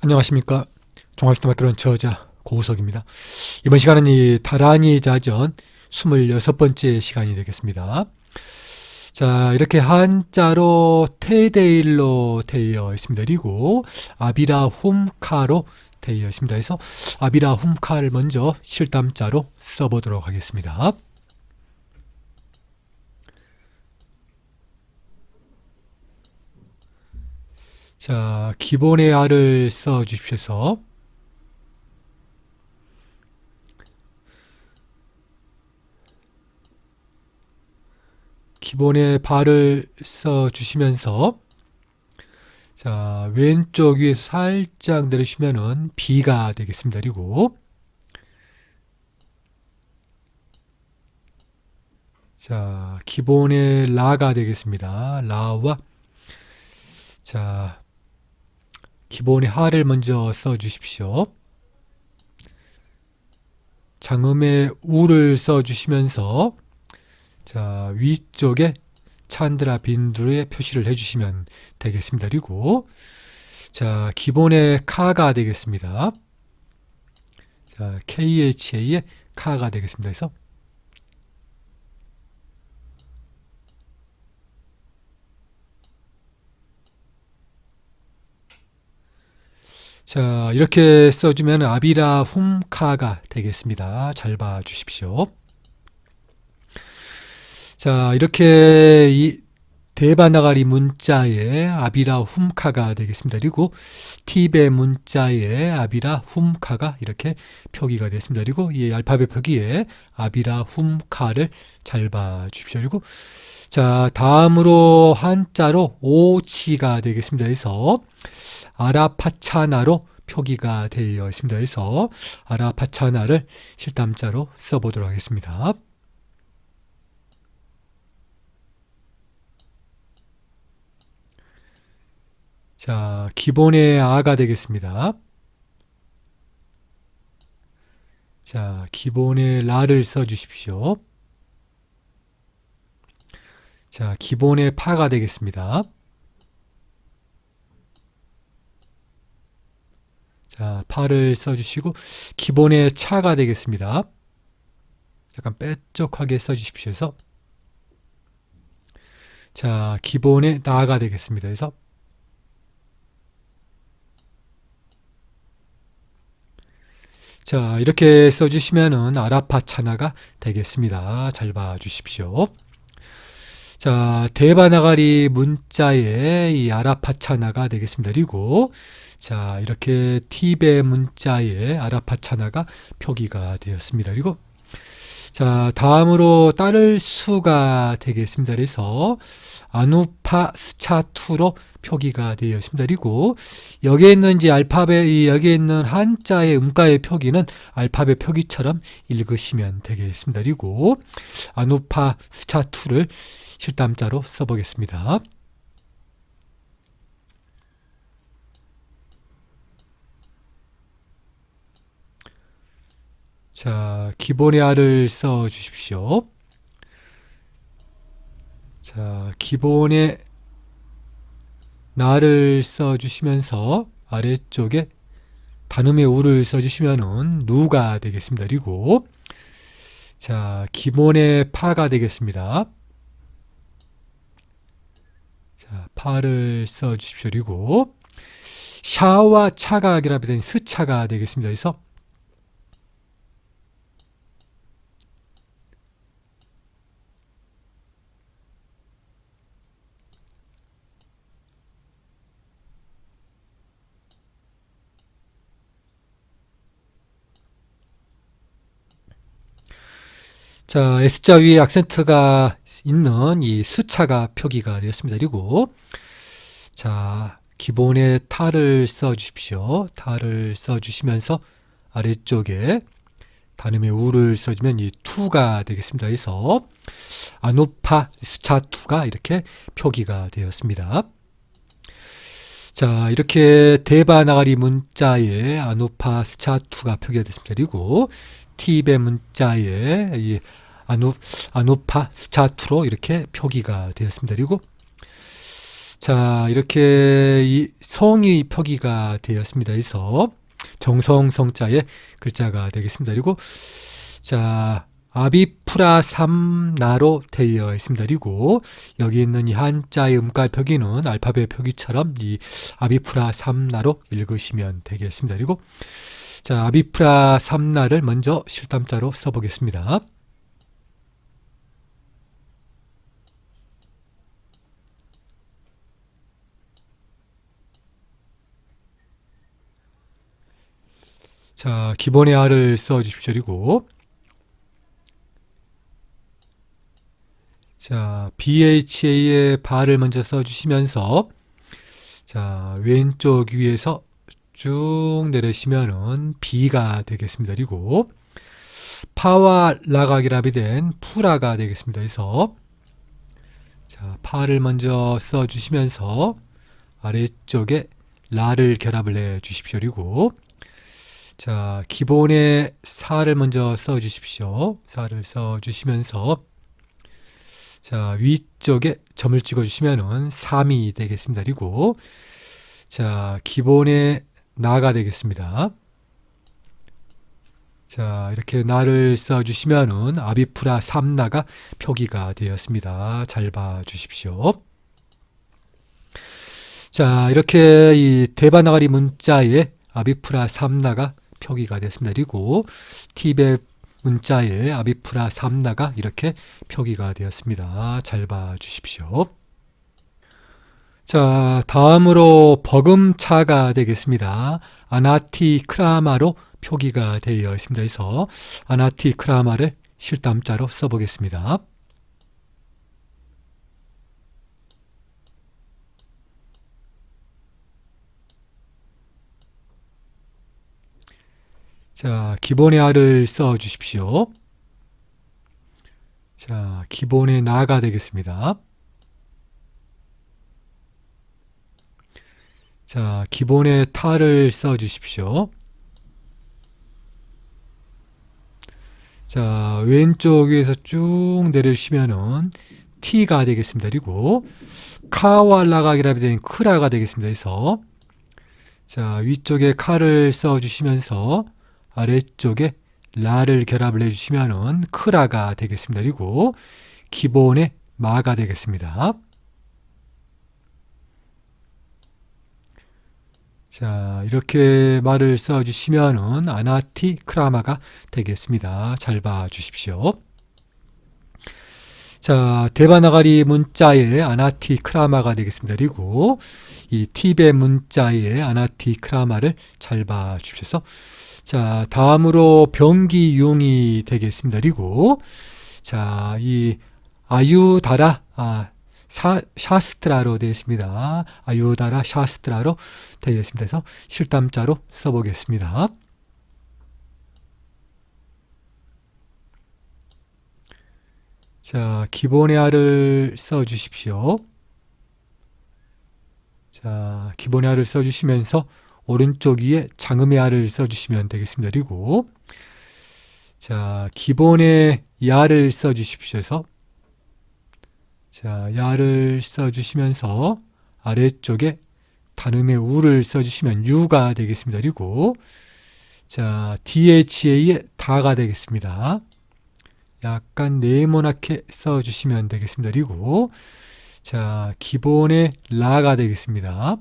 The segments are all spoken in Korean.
안녕하십니까. 종합시대마크론 저자 고우석입니다. 이번 시간은 이 다라니 자전 26번째 시간이 되겠습니다. 자, 이렇게 한자로 테데일로 되어 있습니다. 그리고 아비라 훔카로 되어 있습니다. 그래서 아비라 훔카를 먼저 실담자로 써보도록 하겠습니다. 자, 기본의 아를 써 주십시오. 기본의 바를 써 주시면서 자, 왼쪽 위에서 살짝 내리시면은 B가 되겠습니다. 그리고 자, 기본의 라가 되겠습니다. 라와 자, 기본의 하를 먼저 써 주십시오. 장음의 우를 써 주시면서 자, 위쪽에 찬드라 빈두에 표시를 해주시면 되겠습니다. 그리고 자, 기본의 카가 되겠습니다. 자, KHA의 카가 되겠습니다. 그래서 자, 이렇게 써주면 아비라 훔카가 되겠습니다. 잘 봐주십시오. 자, 이렇게 이 대바나가리 문자에 아비라 훔카가 되겠습니다. 그리고 팁의 문자에 아비라 훔카가 이렇게 표기가 됐습니다. 그리고 이 알파벳 표기에 아비라 훔카를 잘 봐주십시오. 그리고 자, 다음으로 한자로 오치가 되겠습니다. 그래서 아라파차나로 표기가 되어 있습니다. 그래서 아라파차나를 실담자로 써보도록 하겠습니다. 자, 기본의 아가 되겠습니다. 자, 기본의 라를 써 주십시오. 자, 기본의 파가 되겠습니다. 자, 파를 써주시고 기본의 차가 되겠습니다. 약간 빼쪽하게 써주십시오. 해서 자, 기본의 나가 되겠습니다. 그래서 자, 이렇게 써주시면은 아라파차나가 되겠습니다. 잘 봐주십시오. 자, 대바나가리 문자에 이 아라파차나가 되겠습니다. 그리고 자, 이렇게 팁의 문자에 아라파차나가 표기가 되었습니다. 그리고 자, 다음으로 따를 수가 되겠습니다. 그래서 아누파 스차투로 표기가 되어 있습니다. 그리고 여기에 있는 이제 알파벳, 여기에 있는 한자의 음가의 표기는 알파벳 표기처럼 읽으시면 되겠습니다. 그리고 아누파 스차투를 실담자로 써보겠습니다. 자, 기본의 아를 써 주십시오. 자, 기본의 나를 써 주시면서 아래쪽에 단음의 우를 써 주시면은 누가 되겠습니다. 그리고 자, 기본의 파가 되겠습니다. 자, 파를 써 주십시오. 그리고 샤와 차가 결합된 스차가 되겠습니다. 그래서 자, S자 위에 악센트가 있는 이 스차가 표기가 되었습니다. 그리고 자, 기본의 타를 써 주십시오. 타를 써 주시면서 아래쪽에 단음의 우를 써주면 이 투가 되겠습니다. 그래서 아누파 스차 투가 이렇게 표기가 되었습니다. 자, 이렇게 대바나가리 문자에 아누파 스차 투가 표기가 됐습니다. 그리고 팁의 문자에 이 아누파 스차 투로 이렇게 표기가 되었습니다. 그리고 자, 이렇게 이 성이 표기가 되었습니다. 그래서 정성성자의 글자가 되겠습니다. 그리고 자, 아비프라 삼나로 되어 있습니다. 그리고 여기 있는 이 한자의 음가 표기는 알파벳 표기처럼 이 아비프라 삼나로 읽으시면 되겠습니다. 그리고 자, 아비프라 삼나를 먼저 실담자로 써보겠습니다. 자, 기본의 아를 써주십시오. 그리고 자, BHA의 바를 먼저 써주시면서 자, 왼쪽 위에서 쭉 내리시면은 B가 되겠습니다. 그리고 파와 라가 결합이 된 푸라가 되겠습니다. 그래서 자, 파를 먼저 써주시면서 아래쪽에 라를 결합을 해 주십시오. 그리고 자, 기본의 사를 먼저 써 주십시오. 사를 써 주시면서 자, 위쪽에 점을 찍어 주시면은 3이 되겠습니다. 그리고 자, 기본의 나가 되겠습니다. 자, 이렇게 나를 써 주시면은 아비프라 삼나가 표기가 되었습니다. 잘 봐 주십시오. 자, 이렇게 이 대바나가리 문자에 아비프라 삼나가 표기가 됐습니다. 그리고 티벳 문자에 아비프라 삼나가 이렇게 표기가 되었습니다. 잘 봐 주십시오. 자, 다음으로 버금차가 되겠습니다. 아나티크라마로 표기가 되어 있습니다. 그래서 아나티크라마를 실담자로 써보겠습니다. 자, 기본의 아를 써 주십시오. 자, 기본의 나가 되겠습니다. 자, 기본의 타를 써 주십시오. 자, 왼쪽 위에서 쭉 내려주시면은 T가 되겠습니다. 그리고 카와 라가 결합이 된 크라가 되겠습니다. 그래서 자, 위쪽에 카를 써 주시면서 아래쪽에 라를 결합을 해주시면은 크라가 되겠습니다. 그리고 기본의 마가 되겠습니다. 자, 이렇게 말을 써주시면은 아나티 크라마가 되겠습니다. 잘 봐 주십시오. 자, 대바나가리 문자에 아나티 크라마가 되겠습니다. 그리고 이 티벳 문자에 아나티 크라마를 잘 봐 주셔서 자, 다음으로 병기용이 되겠습니다. 그리고 자, 이 아유다라 샤스트라로 되어 있습니다. 아유다라 샤스트라로 되어 있습니다. 그래서 실담자로 써보겠습니다. 자, 기본의 아를 써 주십시오. 자, 기본의 아를 써 주시면서 오른쪽 위에 장음의 아를 써 주시면 되겠습니다. 그리고 자, 기본의 야를 써 주십시오. 자, 야를 써 주시면서 아래쪽에 단음의 우를 써 주시면 유가 되겠습니다. 그리고 자, DHA의 다가 되겠습니다. 약간 네모나게 써 주시면 되겠습니다. 그리고 자, 기본의 라가 되겠습니다.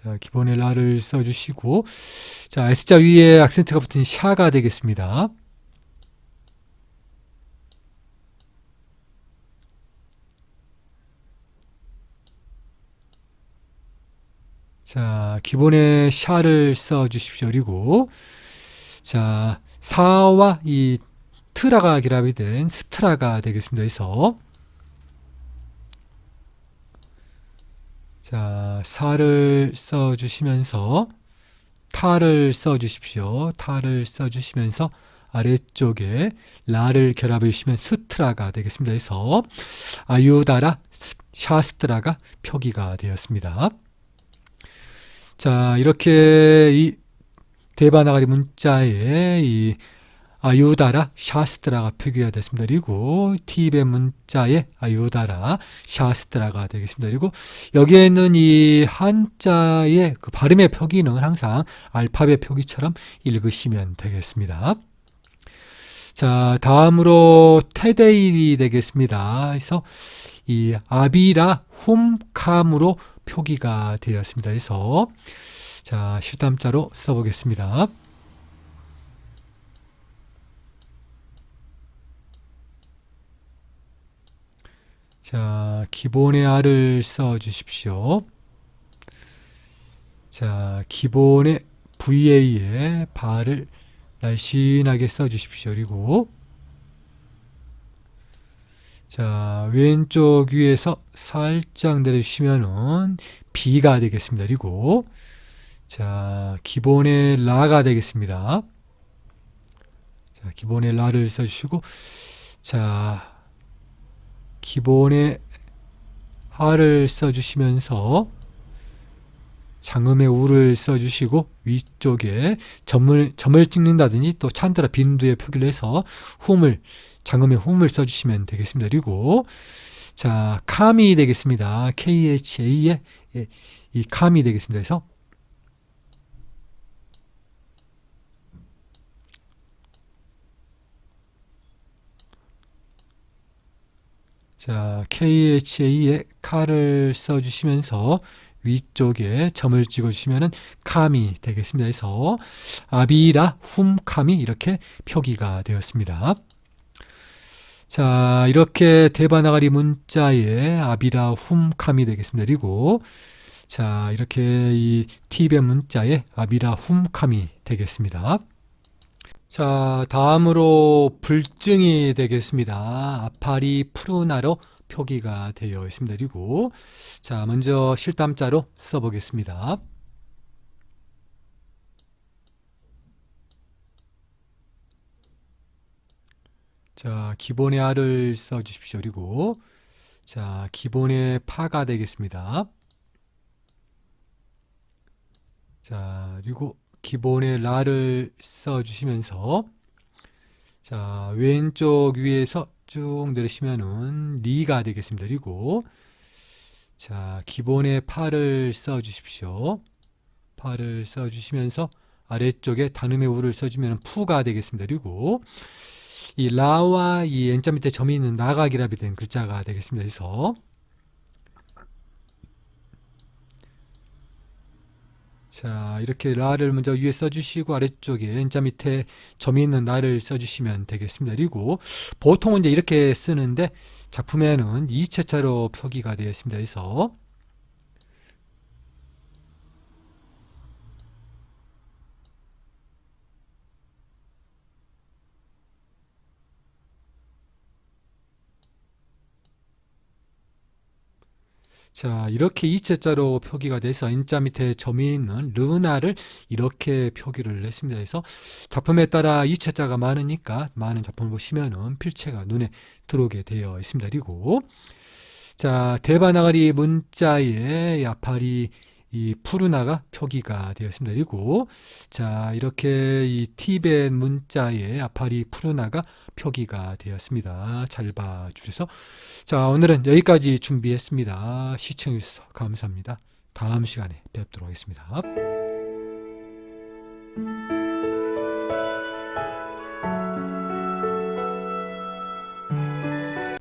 자, 기본의 라를 써 주시고 자, S자 위에 악센트가 붙은 샤가 되겠습니다. 자, 기본의 샤를 써 주십시오. 그리고 자, 사와 이 트라가 결합이 된 스트라가 되겠습니다. 그래서 자, 사를 써 주시면서 타를 써 주십시오. 타를 써 주시면서 아래쪽에 라를 결합해 주시면 스트라가 되겠습니다. 그래서 아유다라 샤스트라가 표기가 되었습니다. 자, 이렇게 이 대바나가리 문자에 이 아유다라 샤스트라가 표기가 됐습니다. 그리고 티베 문자에 아유다라 샤스트라가 되겠습니다. 그리고 여기에는 이 한자의 그 발음의 표기는 항상 알파벳 표기처럼 읽으시면 되겠습니다. 자, 다음으로 테데일이 되겠습니다. 그래서 이 아비라 홈캄으로 표기가 되었습니다. 그래서 자, 실담자로 써보겠습니다. 자, 기본의 알을 써 주십시오. 자, 기본의 VA에 발을 날씬하게 써 주십시오. 그리고 자, 왼쪽 위에서 살짝 내려주시면은 B가 되겠습니다. 그리고 자, 기본의 라가 되겠습니다. 자, 기본의 라를 써주시고, 자, 기본의 하를 써주시면서 장음의 우를 써주시고 위쪽에 점을 찍는다든지 또 찬드라 빈두에 표기를 해서 장음의 홈을 써주시면 되겠습니다. 그리고 자, 카미 되겠습니다. KHA의 이 카미 되겠습니다. 그래서 자, KHA의 카를 써주시면서 위쪽에 점을 찍어주시면 카미 되겠습니다. 그래서 아비라 훔카미 이렇게 표기가 되었습니다. 자, 이렇게 대바나가리 문자에 아비라 훔카미 되겠습니다. 그리고 자, 이렇게 이 티베 문자에 아비라 훔카미 되겠습니다. 자, 다음으로 불증이 되겠습니다. 아파리 푸르나로 표기가 되어 있습니다. 그리고 자, 먼저 실담자로 써보겠습니다. 자, 기본의 알을 써주십시오. 그리고 자, 기본의 파가 되겠습니다. 자, 그리고 기본의 라를 써주시면서 자, 왼쪽 위에서 쭉 내리시면은 리가 되겠습니다. 그리고 자, 기본의 파를 써주십시오. 파를 써주시면서 아래쪽에 단음의 우를 써주면 푸가 되겠습니다. 그리고 이 라와 이 N자 밑에 점이 있는 나각이랍이 된 글자가 되겠습니다. 그래서 자, 이렇게 라를 먼저 위에 써주시고 아래쪽에 N자 밑에 점이 있는 나를 써주시면 되겠습니다. 그리고 보통은 이제 이렇게 쓰는데 작품에는 이체자로 표기가 되어 있습니다. 그래서 자, 이렇게 이체자로 표기가 돼서 N자 밑에 점이 있는 르나를 이렇게 표기를 했습니다. 그래서 작품에 따라 이체자가 많으니까 많은 작품을 보시면은 필체가 눈에 들어오게 되어 있습니다. 그리고 자, 대바나가리 문자에 아파리 이 푸르나가 표기가 되어 있습니다. 그리고 자, 이렇게 이 티벳 문자에 아파리 푸르나가 표기가 되었습니다. 잘 봐주셔서 자, 오늘은 여기까지 준비했습니다. 시청해주셔서 감사합니다. 다음 시간에 뵙도록 하겠습니다.